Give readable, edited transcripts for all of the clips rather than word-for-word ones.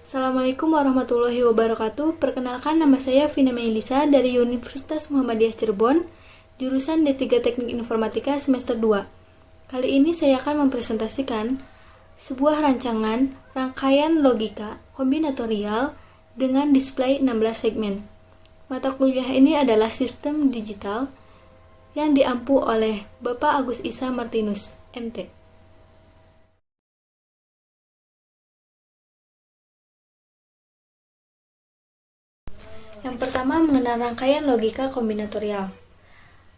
Assalamualaikum warahmatullahi wabarakatuh. Perkenalkan, nama saya Vina Melisa dari Universitas Muhammadiyah Cirebon, jurusan D3 Teknik Informatika semester 2. Kali ini saya akan mempresentasikan sebuah rangkaian logika kombinatorial dengan display 16 segmen. Mata kuliah ini adalah sistem digital yang diampu oleh Bapak Agus Isa Martinus, MT. Yang pertama, mengenal rangkaian logika kombinatorial.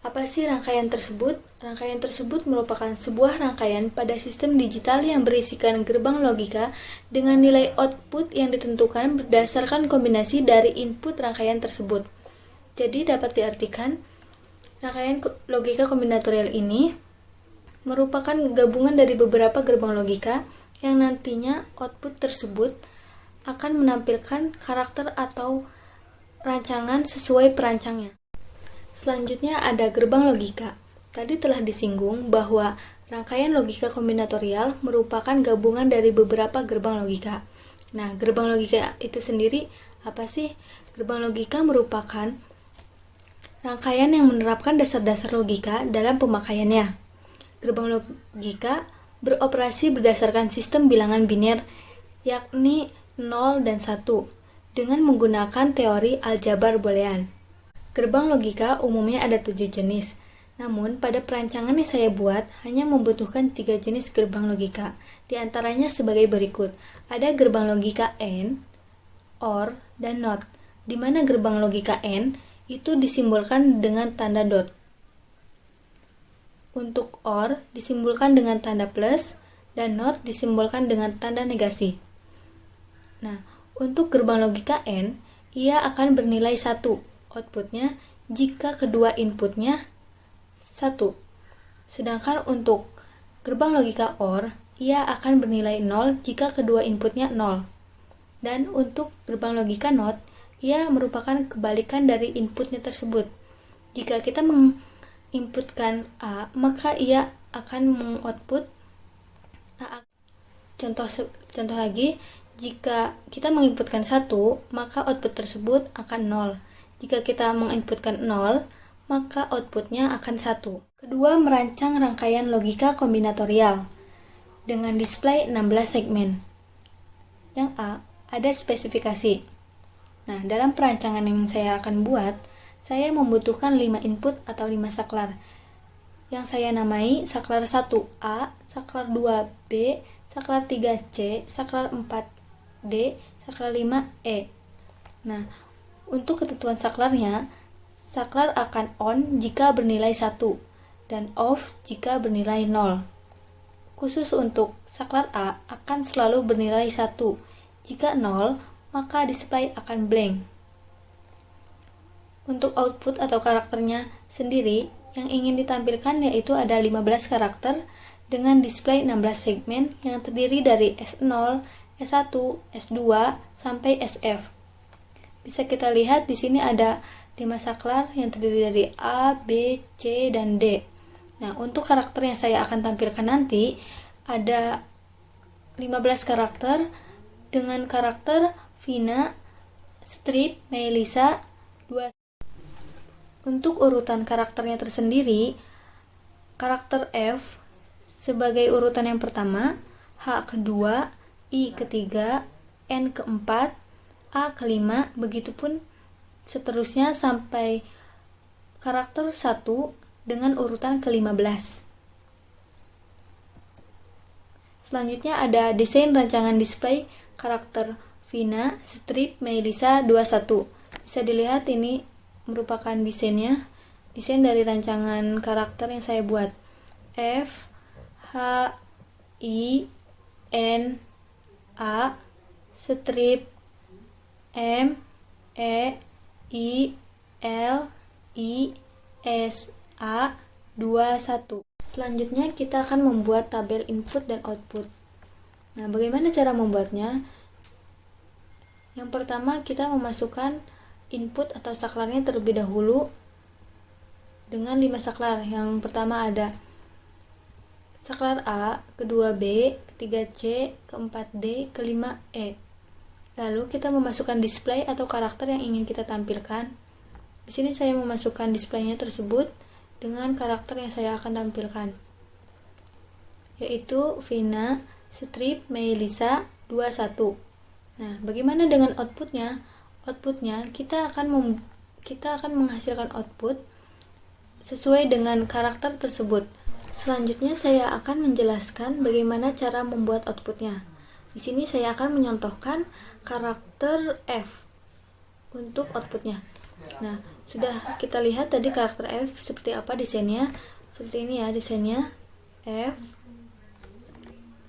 Apa sih rangkaian tersebut? Rangkaian tersebut merupakan sebuah rangkaian pada sistem digital yang berisikan gerbang logika dengan nilai output yang ditentukan berdasarkan kombinasi dari input rangkaian tersebut. Jadi dapat diartikan, rangkaian logika kombinatorial ini merupakan gabungan dari beberapa gerbang logika yang nantinya output tersebut akan menampilkan karakter atau rancangan sesuai perancangnya. Selanjutnya ada gerbang logika. Tadi telah disinggung bahwa rangkaian logika kombinatorial merupakan gabungan dari beberapa gerbang logika. Nah, gerbang logika itu sendiri apa sih? Gerbang logika merupakan rangkaian yang menerapkan dasar-dasar logika dalam pemakaiannya. Gerbang logika beroperasi berdasarkan sistem bilangan biner, yakni 0 dan 1, dengan menggunakan teori aljabar boolean. Gerbang logika umumnya ada 7 jenis, namun pada perancangan yang saya buat hanya membutuhkan 3 jenis gerbang logika, di antaranya sebagai berikut. Ada gerbang logika AND, OR, dan NOT, di mana gerbang logika AND itu disimbolkan dengan tanda dot. Untuk OR disimbolkan dengan tanda plus, dan NOT disimbolkan dengan tanda negasi. Nah, untuk gerbang logika AND, ia akan bernilai 1 outputnya jika kedua inputnya 1. Sedangkan untuk gerbang logika OR, ia akan bernilai 0 jika kedua inputnya 0. Dan untuk gerbang logika NOT, ia merupakan kebalikan dari inputnya tersebut. Jika kita menginputkan A, maka ia akan mengoutput A. Contoh lagi, jika kita menginputkan 1, maka output tersebut akan 0. Jika kita menginputkan 0, maka outputnya akan 1. Kedua, merancang rangkaian logika kombinatorial dengan display 16 segmen. Yang A, ada spesifikasi. Nah, dalam perancangan yang saya akan buat, saya membutuhkan 5 input atau 5 saklar, yang saya namai saklar 1A, saklar 2B, saklar 3C, saklar 4D, saklar 5E. Nah, untuk ketentuan saklarnya, saklar akan on jika bernilai 1 dan off jika bernilai 0. Khusus untuk saklar A akan selalu bernilai 1. Jika 0, maka display akan blank. Untuk output atau karakternya sendiri, yang ingin ditampilkan yaitu ada 15 karakter dengan display 16 segmen yang terdiri dari S0, S1, S2, sampai SF. Bisa kita lihat di sini ada 5 saklar yang terdiri dari A, B, C, dan D. Nah, untuk karakter yang saya akan tampilkan nanti ada 15 karakter dengan karakter Vina, Strip, Melisa, 2. Untuk urutan karakternya tersendiri, karakter F sebagai urutan yang pertama, H kedua, I ketiga, N keempat, A kelima, begitupun seterusnya sampai karakter 1 dengan urutan ke-15. Selanjutnya ada desain rancangan display karakter Vina, Strip, Melisa 21. Bisa dilihat ini merupakan desainnya, desain dari rancangan karakter yang saya buat. F, H, I, N, A, Strip, M, E, I, L, I, S, A, 21. Selanjutnya kita akan membuat tabel input dan output. Nah, bagaimana cara membuatnya? Yang pertama, kita memasukkan input atau saklarnya terlebih dahulu dengan 5 saklar. Yang pertama ada saklar A, kedua B, ketiga C, keempat D, kelima E. Lalu kita memasukkan display atau karakter yang ingin kita tampilkan. Di sini saya memasukkan displaynya tersebut dengan karakter yang saya akan tampilkan, yaitu Vina strip Melisa 21. Nah, bagaimana dengan outputnya? Outputnya kita akan menghasilkan output sesuai dengan karakter tersebut. Selanjutnya saya akan menjelaskan bagaimana cara membuat outputnya. Di sini saya akan menyontohkan karakter F untuk outputnya. Nah, sudah kita lihat tadi karakter F seperti apa desainnya. Seperti ini ya desainnya F.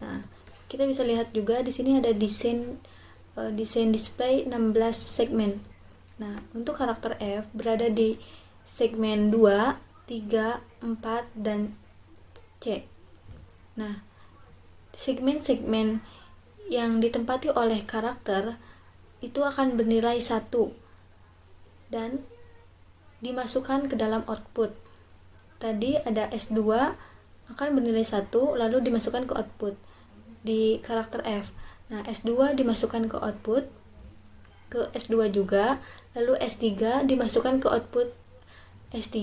Nah, kita bisa lihat juga di sini ada desain display 16 segmen. Nah, untuk karakter F berada di segmen 2, 3, 4, dan C. Nah, segmen-segmen yang ditempati oleh karakter itu akan bernilai 1 dan dimasukkan ke dalam output. Tadi ada S2 akan bernilai 1 lalu dimasukkan ke output di karakter F. Nah, S2 dimasukkan ke output ke S2 juga, lalu S3 dimasukkan ke output S3,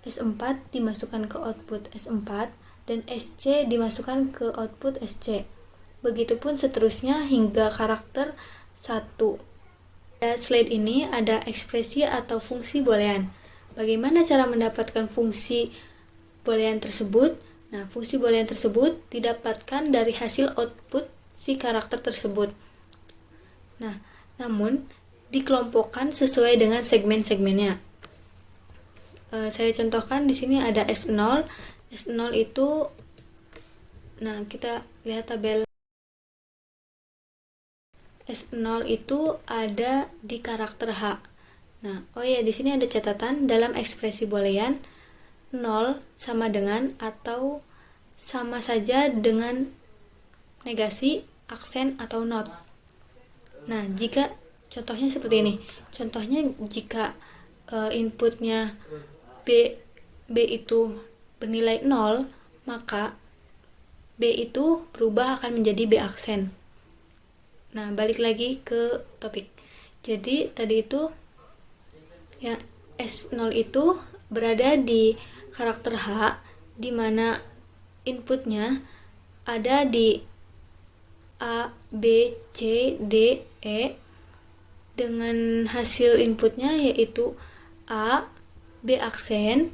S4 dimasukkan ke output S4, dan SC dimasukkan ke output SC. Begitupun seterusnya hingga karakter 1. Pada slide ini ada ekspresi atau fungsi boolean. Bagaimana cara mendapatkan fungsi boolean tersebut? Nah, fungsi boolean tersebut didapatkan dari hasil output si karakter tersebut. Nah, namun dikelompokkan sesuai dengan segmen-segmennya. Saya contohkan di sini ada S0. S0 itu, nah kita lihat tabel. S0 itu ada di karakter H. Nah, di sini ada catatan dalam ekspresi boolean 0 sama dengan atau sama saja dengan negasi, aksen, atau not. Nah, jika contohnya seperti ini. Contohnya jika inputnya B itu bernilai 0, maka B itu berubah akan menjadi B aksen. Nah, balik lagi ke topik. Jadi, tadi itu yang S0 itu berada di karakter H, di mana inputnya ada di A, B, C, D, E, dengan hasil inputnya yaitu A, B aksen,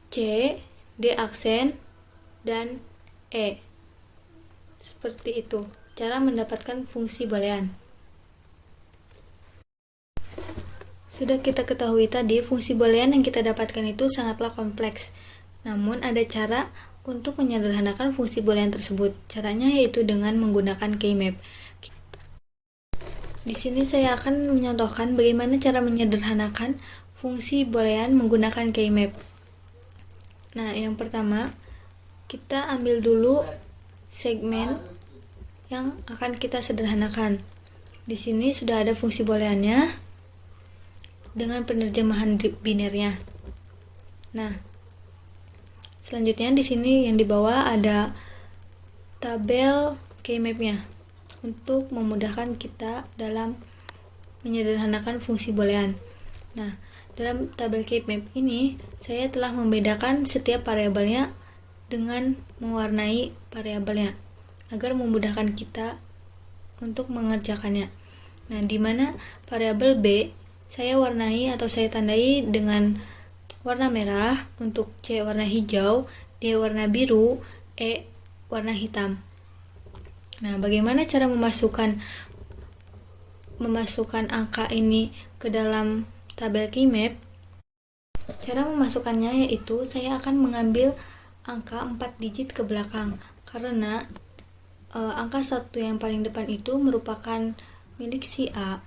C, D aksen, dan E. Seperti itu cara mendapatkan fungsi boolean. Sudah kita ketahui tadi, fungsi boolean yang kita dapatkan itu sangatlah kompleks. Namun ada cara untuk menyederhanakan fungsi boolean tersebut. Caranya yaitu dengan menggunakan keymap. Di sini saya akan menyontohkan bagaimana cara menyederhanakan fungsi boolean menggunakan keymap. Nah, yang pertama, kita ambil dulu segmen yang akan kita sederhanakan. Di sini sudah ada fungsi booleannya dengan penerjemahan binernya. Nah, selanjutnya di sini yang di bawah ada tabel keymap-nya untuk memudahkan kita dalam menyederhanakan fungsi boolean. Nah, dalam tabel keymap ini saya telah membedakan setiap variabelnya dengan mewarnai variabelnya agar memudahkan kita untuk mengerjakannya. Nah, di mana variabel B saya warnai atau saya tandai dengan warna merah, untuk C warna hijau, D warna biru, E warna hitam. Nah, bagaimana cara memasukkan angka ini ke dalam tabel keymap? Cara memasukkannya yaitu saya akan mengambil angka 4 digit ke belakang, karena angka 1 yang paling depan itu merupakan milik si A,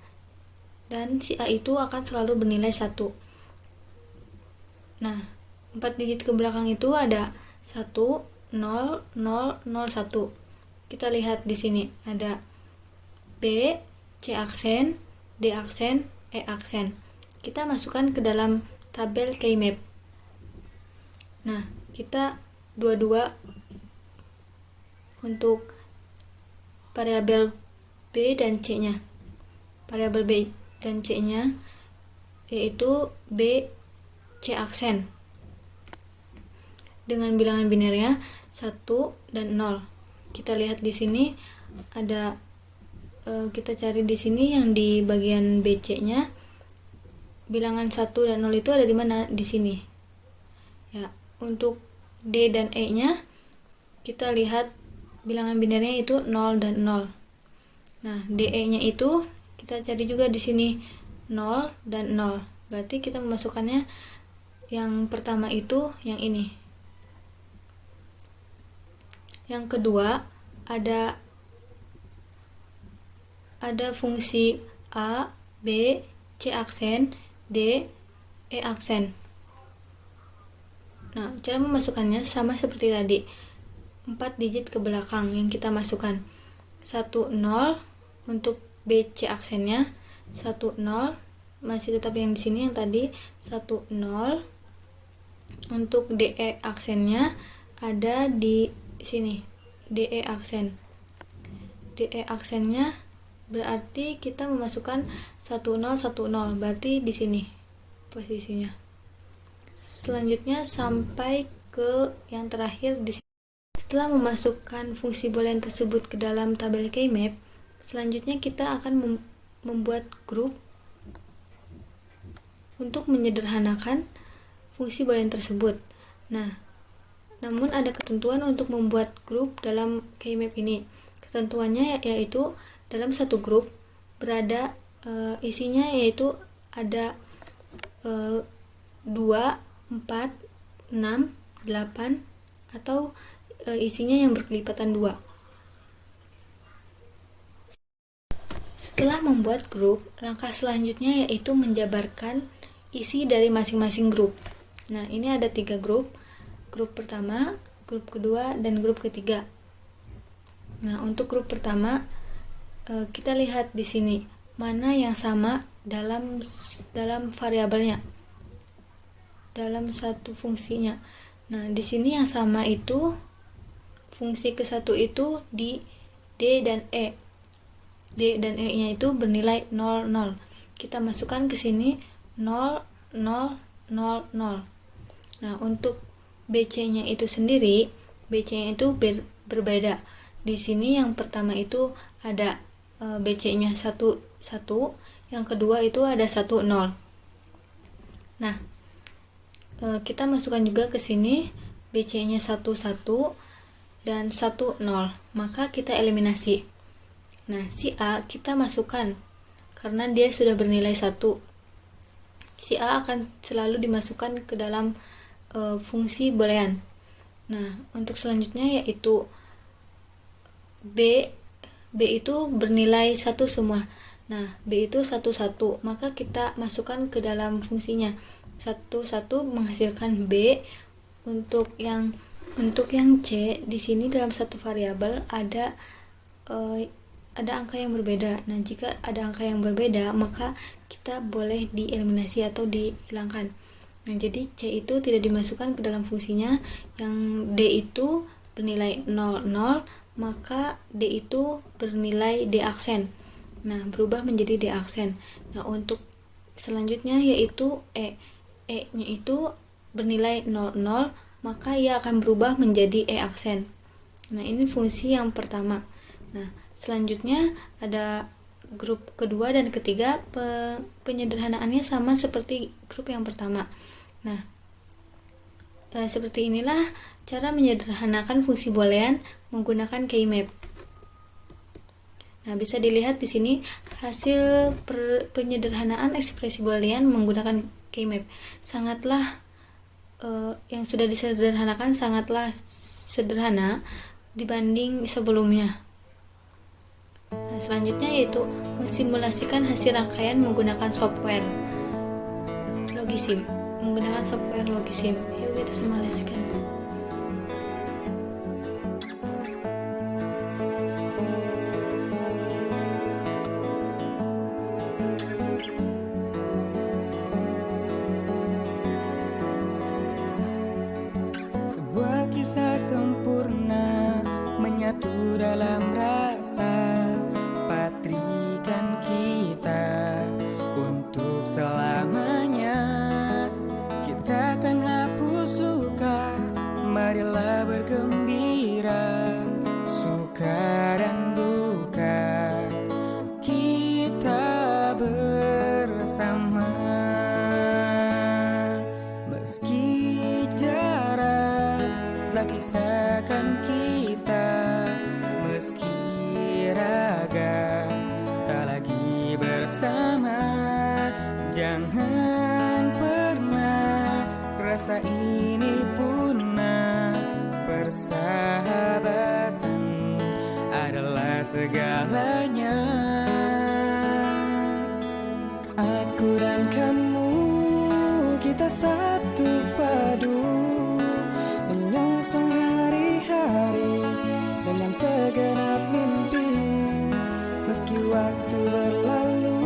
dan si A itu akan selalu bernilai 1. Nah, 4 digit ke belakang itu ada 1, 0, 0, 0, 1. Kita lihat di sini ada B, C aksen, D aksen, E aksen. Kita masukkan ke dalam tabel keymap. Nah, kita dua-dua untuk variabel B dan C-nya. variabel B dan C-nya, yaitu B, C aksen. Dengan bilangan binernya 1 dan 0. Kita lihat di sini ada kita cari di sini yang di bagian BC-nya bilangan 1 dan 0 itu ada di mana? Di sini. Ya, untuk D dan E-nya kita lihat bilangan binernya itu 0 dan 0. Nah, DE-nya itu kita cari juga di sini 0 dan 0. Berarti kita memasukkannya yang pertama itu yang ini. Yang kedua ada fungsi A, B, C aksen, D, E aksen. Nah, cara memasukkannya sama seperti tadi. 4 digit ke belakang yang kita masukkan. 1 0 untuk B, C aksennya, 1 0 masih tetap yang di sini yang tadi, 1 0. Untuk DE aksennya ada di sini, DE aksen. DE aksennya berarti kita memasukkan 1010, berarti di sini posisinya. Selanjutnya sampai ke yang terakhir di sini. Setelah memasukkan fungsi boolean tersebut ke dalam tabel keymap, selanjutnya kita akan membuat grup untuk menyederhanakan fungsi boolean tersebut. Nah, namun ada ketentuan untuk membuat grup dalam keymap ini. Ketentuannya yaitu dalam satu grup berada isinya yaitu ada 2, 4, 6, 8 atau isinya yang berkelipatan 2. Setelah membuat grup, langkah selanjutnya yaitu menjabarkan isi dari masing-masing grup. Nah, ini ada 3 grup. Grup pertama, grup kedua, dan grup ketiga. Nah, untuk grup pertama kita lihat di sini mana yang sama dalam variabelnya, dalam satu fungsinya. Nah, di sini yang sama itu fungsi ke-1 itu di D dan E. D dan E-nya itu bernilai 0 0. Kita masukkan ke sini 0 0 0 0. Nah, untuk BC-nya itu sendiri, BC-nya itu berbeda. Di sini yang pertama itu ada BC-nya 1 1, yang kedua itu ada 1 0. Nah, kita masukkan juga ke sini BC-nya 1 1 dan 1 0. Maka kita eliminasi. Nah, si A kita masukkan karena dia sudah bernilai 1. Si A akan selalu dimasukkan ke dalam fungsi boolean. Nah, untuk selanjutnya yaitu B itu bernilai 1 semua. Nah, B itu 1 1, maka kita masukkan ke dalam fungsinya. 1 1 menghasilkan B. Untuk yang C di sini dalam satu variabel ada angka yang berbeda. Nah, jika ada angka yang berbeda, maka kita boleh dieliminasi atau dihilangkan. Nah, jadi C itu tidak dimasukkan ke dalam fungsinya. Yang D itu bernilai 0 0, maka D itu bernilai D aksen. Nah, berubah menjadi D aksen. Nah, untuk selanjutnya yaitu E. E-nya itu bernilai 0 0, maka ia akan berubah menjadi E aksen. Nah, ini fungsi yang pertama. Nah, selanjutnya ada grup kedua dan ketiga, penyederhanaannya sama seperti grup yang pertama. Nah, seperti inilah cara menyederhanakan fungsi boolean menggunakan keymap. Nah, bisa dilihat di sini hasil penyederhanaan ekspresi boolean menggunakan keymap. Sangatlah yang sudah disederhanakan sangatlah sederhana dibanding sebelumnya. Nah, selanjutnya yaitu mensimulasikan hasil rangkaian menggunakan software Logisim. Menggunakan software Logisim. Yuk kita simulasikan. Sebuah kisah sempurna menyatu dalam rasa, patrikan kita segalanya. Aku dan kamu, kita satu padu, menyongsong hari-hari dengan segenap mimpi. Meski waktu berlalu,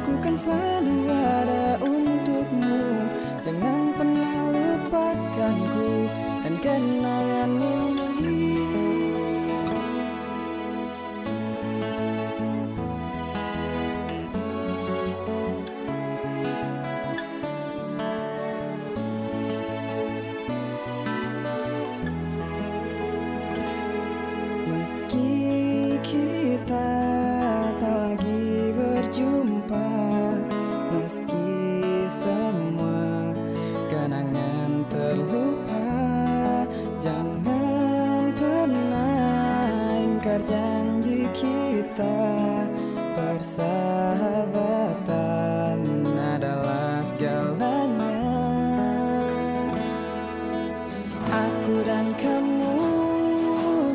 ku kan selalu ada untukmu. Jangan pernah lupakanku dan kenangan ini. Meski kita tak lagi berjumpa, meski semua kenangan terlupa, jangan pernah ingkar janji kita. Persahabatan adalah segalanya. Aku dan kamu,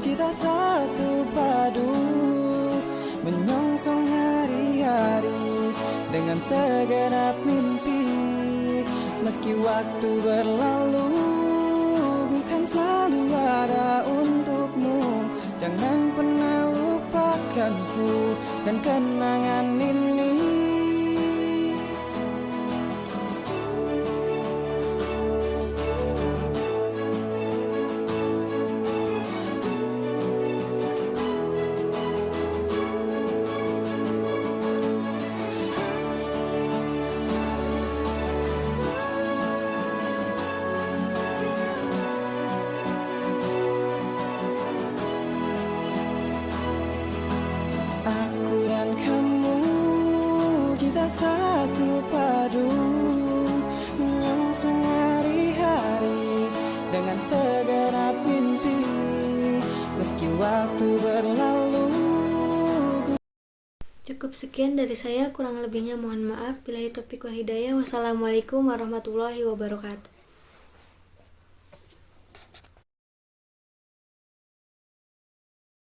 kita satu padu, menyongsong hari-hari dengan segenap mimpi. Meski waktu berlalu, bukan selalu ada untukmu. Jangan pernah lupakanku dan kenangan ini. Aku dan kamu, kita satu padu, menyongsong hari-hari dengan segenap mimpi. Meski waktu berlalu. Cukup sekian dari saya, kurang lebihnya mohon maaf. Billahi taufiq wal hidayah. Wassalamualaikum warahmatullahi wabarakatuh.